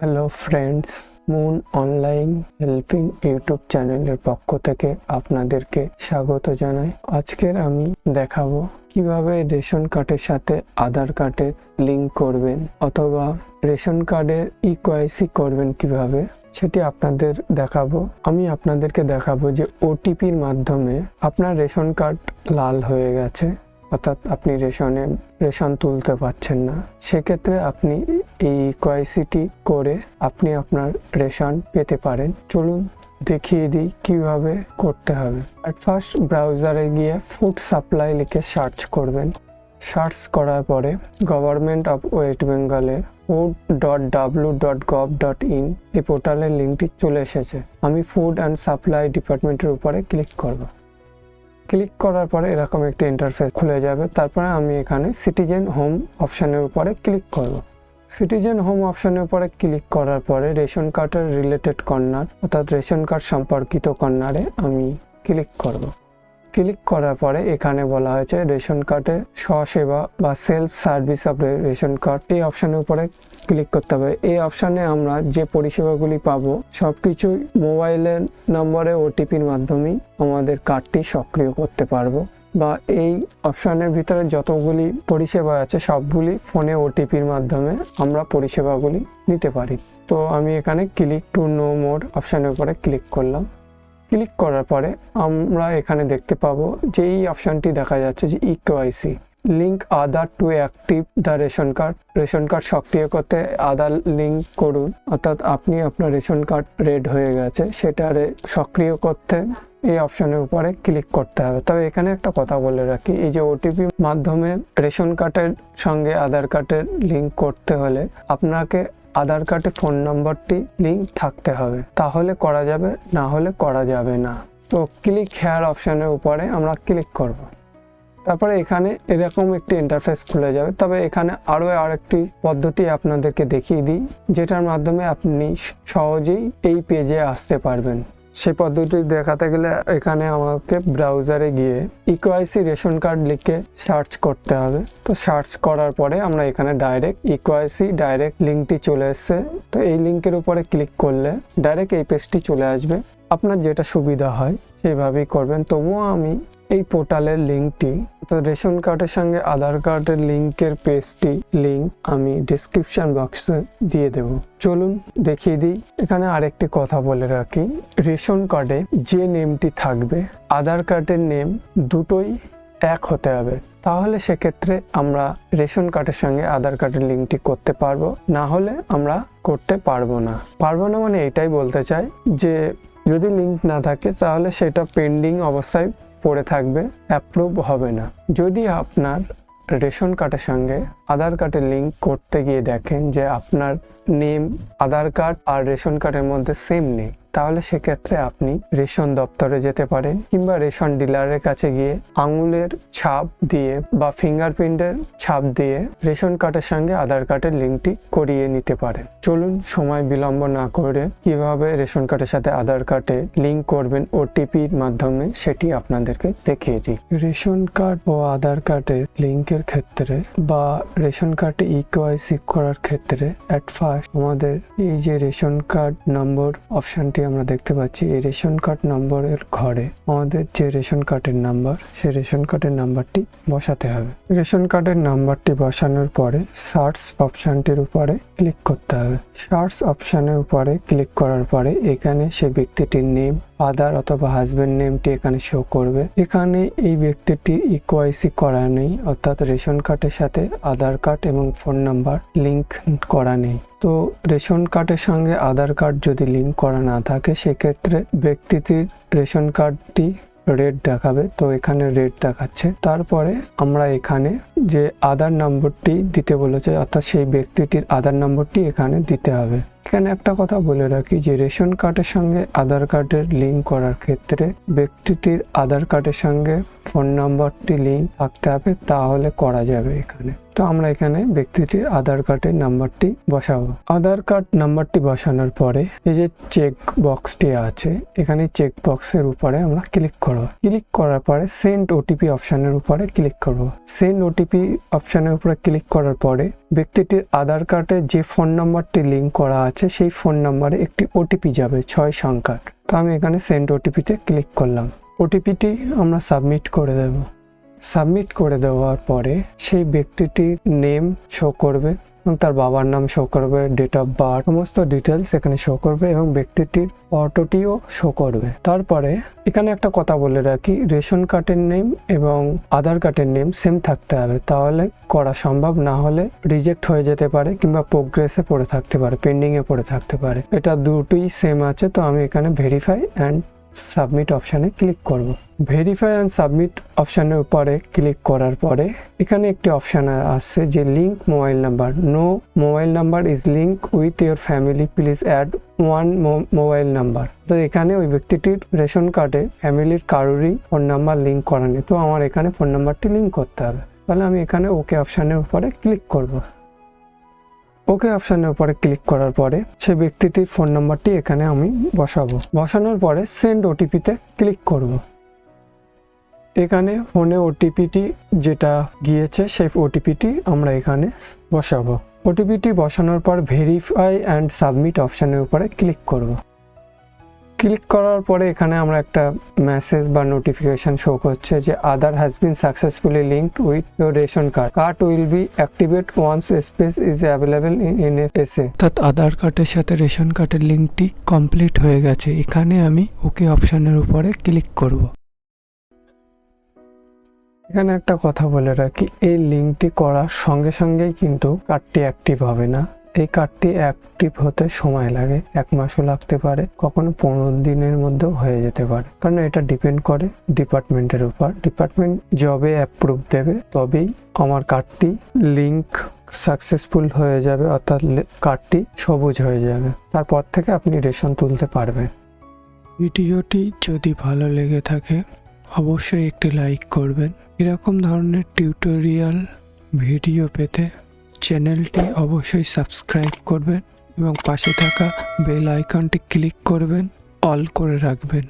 Hello friends, moon online helping YouTube চ্যানেলের পক্ষ থেকে আপনাদেরকে স্বাগত জানাই। আজকের আমি দেখাবো কিভাবে রেশন কার্ডের সাথে আধার কার্ডের লিঙ্ক করবেন অথবা রেশন কার্ডের ইকেওয়াইসি করবেন কিভাবে, সেটি আপনাদের দেখাবো। আমি আপনাদেরকে দেখাবো যে ওটিপির মাধ্যমে আপনার রেশন কার্ড লাল হয়ে গেছে, অর্থাৎ আপনি রেশন তুলতে পারছেন না। সেক্ষেত্রে আপনি এই ইকেওয়াইসিটি করে আপনি আপনার রেশন পেতে পারেন। চলুন দেখিয়ে দিই কিভাবে করতে হবে। অ্যাট ফার্স্ট ব্রাউজারে গিয়ে ফুড সাপ্লাই লিখে সার্চ করবেন। সার্চ করার পরে গভর্নমেন্ট অফ ওয়েস্ট বেঙ্গলের food.w.gov.in এই পোর্টালের লিঙ্কটি চলে এসেছে। আমি ফুড অ্যান্ড সাপ্লাই ডিপার্টমেন্টের উপরে ক্লিক করব। ক্লিক করার পরে এরকম একটি ইন্টারফেস খুলে যাবে। তারপরে আমি এখানে সিটিজেন হোম অপশানের উপরে ক্লিক করব। সিটিজেন হোম অপশানের উপরে ক্লিক করার পরে রেশন কার্ডের রিলেটেড কর্নার অর্থাৎ রেশন কার্ড সম্পর্কিত কর্নারে আমি ক্লিক করব। ক্লিক করার পরে এখানে বলা হয়েছে রেশন কার্ডের স্বসেবা বা self service of ration card, এই অপশানের উপরে ক্লিক করতে হবে। এই অপশানে আমরা যে পরিষেবাগুলি পাবো সবকিছুই মোবাইলের নম্বরে ওটিপির মাধ্যমেই আমাদের কার্ডটি সক্রিয় করতে পারবো, বা এই অপশানের ভিতরে যতগুলি পরিষেবা আছে সবগুলি ফোনে ওটিপির মাধ্যমে আমরা পরিষেবাগুলি নিতে পারি। তো আমি এখানে ক্লিক টু নো মোর অপশানের উপরে ক্লিক করলাম। ক্লিক করার পরে আমরা এখানে দেখতে পাবো যে এই অপশানটি দেখা যাচ্ছে যে eKYC link Aadhaar to active the ration card সক্রিয় করতে আধার লিঙ্ক করুন, অর্থাৎ আপনি আপনার রেশন কার্ড রেড হয়ে গেছে, সেটারে সক্রিয় করতে এই অপশনের উপরে ক্লিক করতে হবে। তবে এখানে একটা কথা বলে রাখি, এই যে ওটিপি মাধ্যমে রেশন কার্ডের সঙ্গে আধার কার্ডের লিঙ্ক করতে হলে আপনাকে আধার কার্ডে ফোন নম্বরটি লিঙ্ক থাকতে হবে, তাহলে করা যাবে, না হলে করা যাবে না। তো ক্লিক হেয়ার অপশনের উপরে আমরা ক্লিক করব। তারপরে এখানে এরকম একটি ইন্টারফেস খুলে যাবে। তবে এখানে আরেকটি পদ্ধতি আপনাদেরকে দেখিয়ে দিই, যেটার মাধ্যমে আপনি সহজেই এই পেজে আসতে পারবেন। সেই পদ্ধতি দেখাতে গেলে এখানে আমাকে ব্রাউজারে গিয়ে ইকেওয়াইসি রেশন কার্ড লিখে সার্চ করতে হবে। তো সার্চ করার পরে আমরা এখানে ডাইরেক্ট ইকেওয়াইসি লিঙ্কটি চলে এসছে। তো এই লিঙ্কের উপরে ক্লিক করলে ডাইরেক্ট এই পেজটি চলে আসবে। আপনার যেটা সুবিধা হয় সেইভাবেই করবেন। তবুও আমি এই পোর্টালের লিঙ্কটি অর্থাৎ রেশন কার্ডের সঙ্গে আধার কার্ডের লিঙ্কের পেজটি লিঙ্ক আমি ডেসক্রিপশন বক্সে দিয়ে দেব। চলুন দেখিয়ে দিই। এখানে আরেকটি কথা বলে রাখি, রেশন কার্ডে যে নেমটি থাকবে আধার কার্ডের নেম দুটোই এক হতে হবে, তাহলে সেক্ষেত্রে আমরা রেশন কার্ডের সঙ্গে আধার কার্ডের লিঙ্কটি করতে পারবো, না হলে আমরা করতে পারবো না। মানে এটাই বলতে চাই যে যদি লিঙ্ক না থাকে তাহলে সেটা পেন্ডিং অবস্থায় পড়ে থাকবে, অ্যাপ্রুভ হবে না। যদি আপনার রেশন কার্ডের সঙ্গে আধার কার্ডের লিঙ্ক করতে গিয়ে দেখেন যে আপনার নেম আধার কার্ড আর রেশন কার্ডের মধ্যে সেম নেই, তাহলে সেক্ষেত্রে আপনি রেশন দপ্তরে যেতে পারেন, কিংবা রেশন ডিলারের কাছে গিয়ে আঙুলের ছাপ দিয়ে বা ফিঙ্গারপ্রিন্টের ছাপ দিয়ে রেশন কার্ডের সঙ্গে আধার কার্ডের লিঙ্কটি করিয়ে নিতে পারেন। চলুন সময় বিলম্ব না করে কিভাবে রেশন কার্ডের সাথে আধার কার্ডে লিঙ্ক করবেন ওটিপির মাধ্যমে সেটি আপনাদেরকে দেখিয়ে দিই। রেশন কার্ড ও আধার কার্ডের লিঙ্কের ক্ষেত্রে বা রেশন কার্ডে ইকেওয়াইসি করার ক্ষেত্রে অ্যাট ফার্স্ট আমাদের এই যে রেশন কার্ড নম্বর অপশনটি আমরা দেখতে পাচ্ছি, এই রেশন কার্ড নম্বরের ঘরে আমাদের যে রেশন কার্ডের নাম্বার, সেই রেশন কার্ডের নাম্বারটি বসাতে হবে। রেশন কার্ডের নাম্বারটি বসানোর পরে সার্চ অপশনটির উপরে ক্লিক করতে হবে। সার্চ অপশনের উপরে ক্লিক করার পরে এখানে সে ব্যক্তিটির নেম, ফাদার অথবা হাজবেন্ড নেমটি এখানে শো করবে। এখানে এই ব্যক্তিটির ইকেওয়াইসি করা নেই, অর্থাৎ রেশন কার্ডের সাথে আধার কার্ড এবং ফোন নাম্বার লিঙ্ক করা নেই। তো রেশন কার্ডের সঙ্গে আধার কার্ড যদি লিঙ্ক করা না থাকে সেক্ষেত্রে ব্যক্তিটির রেশন কার্ডটি রেড দেখাবে। তো এখানে রেড দেখাচ্ছে। তারপরে আমরা এখানে যে আধার নম্বরটি দিতে বলেছে অর্থাৎ সেই ব্যক্তিটির আধার নম্বরটি এখানে দিতে হবে। এখানে একটা কথা বলে রাখি যে রেশন কার্ডের সঙ্গে আধার কার্ডের লিঙ্ক করার ক্ষেত্রে ব্যক্তিটির আধার কার্ডের সঙ্গে ফোন নম্বরটি লিঙ্ক থাকতে হবে, তাহলে করা যাবে এখানে। তো আমরা এখানে ব্যক্তিটির আধার কার্ডের নাম্বারটি বসাবো। আধার কার্ড নাম্বারটি বসানোর পরে এই যে চেক বক্সটি আছে, এখানে চেক বক্সের উপরে আমরা ক্লিক করব। ক্লিক করার পরে সেন্ড ওটিপি অপশনের উপরে ক্লিক করব। সেন্ড ওটিপি অপশনের উপরে ক্লিক করার পরে ব্যক্তিটির আধার কার্ডে যে ফোন নাম্বারটি লিঙ্ক করা আছে সেই ফোন নাম্বারে একটি ওটিপি যাবে 6 সংখ্যার। তো আমি এখানে সেন্ড ওটিপিতে ক্লিক করলাম। ওটিপিটি আমরা সাবমিট করে দেব। সাবমিট করে দেওয়ার পরে সেই ব্যক্তিটির নেম শো করবে এবং তার বাবার নাম শো করবে, ডেট অফ বার্থ, সমস্ত ডিটেলস এখানে শো করবে এবং ব্যক্তিটির ফটোটিও শো করবে। তারপরে এখানে একটা কথা বলে রাখি, রেশন কার্ডের নেম এবং আধার কার্ডের নেম সেম থাকতে হবে, তাহলে করা সম্ভব, না হলে রিজেক্ট হয়ে যেতে পারে কিংবা প্রোগ্রেসে পড়ে থাকতে পারে, পেন্ডিংয়ে পড়ে থাকতে পারে। এটা দুটোই সেম আছে, তো আমি এখানে ভেরিফাই অ্যান্ড সাবমিট অপশানে ক্লিক করব। ভেরিফাই অ্যান্ড সাবমিট অপশানের উপরে ক্লিক করার পরে এখানে একটি অপশান আসছে যে link mobile number, no mobile number is link with your family, please add one mobile number. তো এখানে ওই ব্যক্তিটির রেশন কার্ডে ফ্যামিলির কারোরই ফোন নাম্বার লিঙ্ক করা নেই, তো আমার এখানে ফোন নাম্বারটি লিঙ্ক করতে হবে। তাহলে আমি এখানে ওকে অপশানের উপরে ক্লিক করব। ওকে অপশানের উপরে ক্লিক করার পরে সেই ব্যক্তিটির ফোন নাম্বারটি এখানে আমি বসাবো। বসানোর পরে সেন্ড ওটিপিতে ক্লিক করব। এখানে ফোনে ওটিপিটি যেটা গিয়েছে সেই ওটিপিটি আমরা এখানে বসাবো। ওটিপিটি বসানোর পর ভেরিফাই অ্যান্ড সাবমিট অপশানের উপরে ক্লিক করব। ক্লিক করার পরে এখানে আমরা একটা মেসেজ বা নোটিফিকেশন শো করছে যে Aadhaar has been successfully linked with your ration card, card will be activate once space is available in NFSA. অর্থাৎ আধার কার্ডের সাথে রেশন কার্ডের লিঙ্কটি কমপ্লিট হয়ে গেছে। এখানে আমি ওকে অপশানের উপরে ক্লিক করব। এখানে একটা কথা বলে রাখি, এই লিঙ্কটি করার সঙ্গে সঙ্গেই কিন্তু কার্ডটি অ্যাক্টিভ হবে না। এই কার্ডটি অ্যাক্টিভ হতে সময় লাগে, 1 মাসও লাগতে পারে, কখনো 15 দিনের মধ্যেও হয়ে যেতে পারে, কারণ এটা ডিপেন্ড করে ডিপার্টমেন্টের উপর। ডিপার্টমেন্ট জবে অ্যাপ্রুভ দেবে তবেই আমার কার্ডটি লিঙ্ক সাকসেসফুল হয়ে যাবে, অর্থাৎ কার্ডটি সবুজ হয়ে যাবে, তারপর থেকে আপনি রেশন তুলতে পারবেন। ভিডিওটি যদি ভালো লেগে থাকে অবশ্যই একটি লাইক করবেন। এরকম ধরনের টিউটোরিয়াল ভিডিও পেতে চ্যানেলটি অবশ্যই সাবস্ক্রাইব করবেন এবং পাশে থাকা বেল আইকনটি ক্লিক করবেন, অল করে রাখবেন।